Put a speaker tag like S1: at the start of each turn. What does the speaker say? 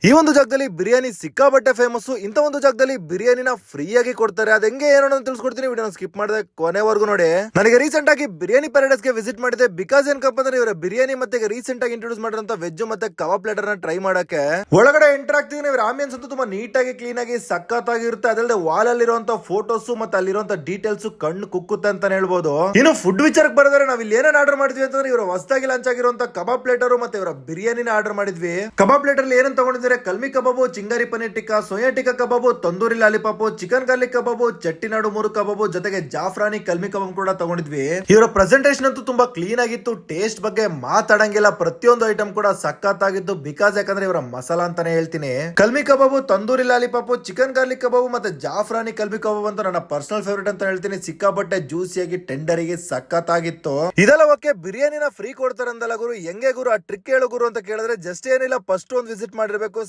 S1: ಈ ಒಂದು ಜಾಗದಲ್ಲಿ ಬಿರಿಯಾನಿ ಸಿಕ್ಕಾಬಟ್ಟೆ ಫೇಮಸ್. ಇಂತ ಒಂದು ಜಾಗದಲ್ಲಿ ಬಿರಿಯಾನಿನ ಫ್ರೀ ಆಗಿ ಕೊಡ್ತಾರೆ. ಅದ್ ಹೆಂಗೆ ಏನೋ ಅಂತ ತಿಳಿಸ್ಕೊಡ್ತೀನಿ. ವಿಡಿಯೋನ ಸ್ಕಿಪ್ ಮಾಡದೆ ಕೊನೆವರೆಗೂ ನೋಡಿ. ನನಗೆ ರೀಸೆಂಟ್ ಆಗಿ ಬಿರಿಯಾನಿ ಪ್ಯಾರಡೈಸ್ ಗೆ ವಿಸಿಟ್ ಮಾಡಿದೆ. ಬಿಕಾಸ್ ಏನಕ್ಕಪ್ಪ ಅಂದ್ರೆ ಇವರ ಬಿರಿಯಾನಿ ಮತ್ತೆ ರೀಸೆಂಟ್ ಆಗಿ ಇಂಟ್ರೊಡ್ಯೂಸ್ ಮಾಡಿರೋಂತ ವೆಜ್ ಮತ್ತೆ ಕಬಾಬ್ ಪ್ಲೇಟರ್ ನ ಟ್ರೈ ಮಾಡಕ್ಕೆ ಒಳಗಡೆ ಎಂಟರ್ ಆಗ್ತಿದ್ದೀನಿ. ಇವ್ರ ಆಂಬಿಯನ್ಸ್ ಅಂತೂ ತುಂಬಾ ನೀಟ್ ಆಗಿ ಕ್ಲೀನ್ ಆಗಿ ಸಖತ್ತಾಗಿರುತ್ತೆ. ಅದಲ್ಲದೆ ವಾಲ್ ಅಲ್ಲಿರುವಂತ ಫೋಟೋಸ್ ಮತ್ತೆ ಅಲ್ಲಿರುವಂತ ಡೀಟೇಲ್ಸ್ ಕಣ್ಣು ಕುಕ್ಕುತ್ತೆ ಅಂತಾನೆ ಹೇಳ್ಬೋದು. ಇನ್ನು ಫುಡ್ ವಿಚಾರಕ್ಕೆ ಬರೋದ್ರೆ ನಾವ್ ಇಲ್ಲಿ ಏನೇನು ಆರ್ಡರ್ ಮಾಡಿದ್ವಿ ಅಂತಂದ್ರೆ ಇವರು ಹೊಸದಾಗಿ ಲಾಂಚ್ ಆಗಿರುವಂತ ಕಬಾಬ್ ಪ್ಲೇಟರ್ ಮತ್ತೆ ಇವರ ಬಿರಿಯಾನಿನ ಆರ್ಡರ್ ಮಾಡಿದ್ವಿ. ಕಬಾಬ್ ಪ್ಲೇಟರ್ ಅಲ್ಲಿ ಏನಂತ ತಗೊಂಡಿದ್ದಾರೆ, ಕಲ್ಮಿ ಕಬಾಬು, ಚಿಂಗಾರಿ ಪನ್ನೀರ್ ಟಿಕ್ಕಾ, ಸೋಯಾ ಟಿಕ್ಕಾ ಕಬಾಬು, ತಂದೂರಿ ಲಾಲಿಪಾಪು, ಚಿಕನ್ ಗಾರ್ಲಿಕ್ ಕಬಾಬು, ಚಟ್ಟಿನಾಡು ಮೂರು ಕಬಾಬು, ಜೊತೆಗೆ ಜಾಫ್ರಾನಿ ಕಲ್ಮಿ ಕಬಾಬ್ ಕೂಡ ತಗೊಂಡಿದ್ವಿ. ಇವರ ಪ್ರೆಸೆಂಟೇಷನ್ ಅಂತೂ ತುಂಬಾ ಕ್ಲೀನ್ ಆಗಿತ್ತು. ಟೇಸ್ಟ್ ಬಗ್ಗೆ ಮಾತಾಡಂಗಿಲ್ಲ. ಪ್ರತಿಯೊಂದು ಐಟಮ್ ಕೂಡ ಸಖತ್ತಾಗಿತ್ತು. ಬಿಕಾಸ್ ಯಾಕಂದ್ರೆ ಇವರ ಮಸಾಲಾ ಅಂತಾನೆ ಹೇಳ್ತೀನಿ. ಕಲ್ಮಿ ಕಬಾಬು, ತಂದೂರಿ ಲಾಲಿಪಾಪು, ಚಿಕನ್ ಗಾರ್ಲಿಕ್ ಕಬಾಬು ಮತ್ತೆ ಜಾಫ್ರಾನಿ ಕಲ್ಮಿ ಕಬಾಬ್ ಅಂತ ನನ್ನ ಪರ್ಸನಲ್ ಫೇವರೇಟ್ ಅಂತ ಹೇಳ್ತೀನಿ. ಸಿಕ್ಕಾಪಟ್ಟೆ ಜ್ಯೂಸಿಯಾಗಿ ಟೆಂಡರಿಗೆ ಸಖತ್ತಾಗಿತ್ತು. ಇದೆಲ್ಲ ಓಕೆ, ಬಿರಿಯಾನಿನ ಫ್ರೀ ಕೊಡ್ತಾರೆ ಅಂದಲ್ಲ ಗುರು, ಹೆಂಗೆ ಗುರು ಆ ಟ್ರಿಕ್ ಹೇಳು ಗುರು ಅಂತ ಕೇಳಿದ್ರೆ ಜಸ್ಟ್ ಏನಿಲ್ಲ, ಫಸ್ಟ್ ಒಂದು ವಿಸಿಟ್ ಮಾಡಿರ್ಬೇಕು.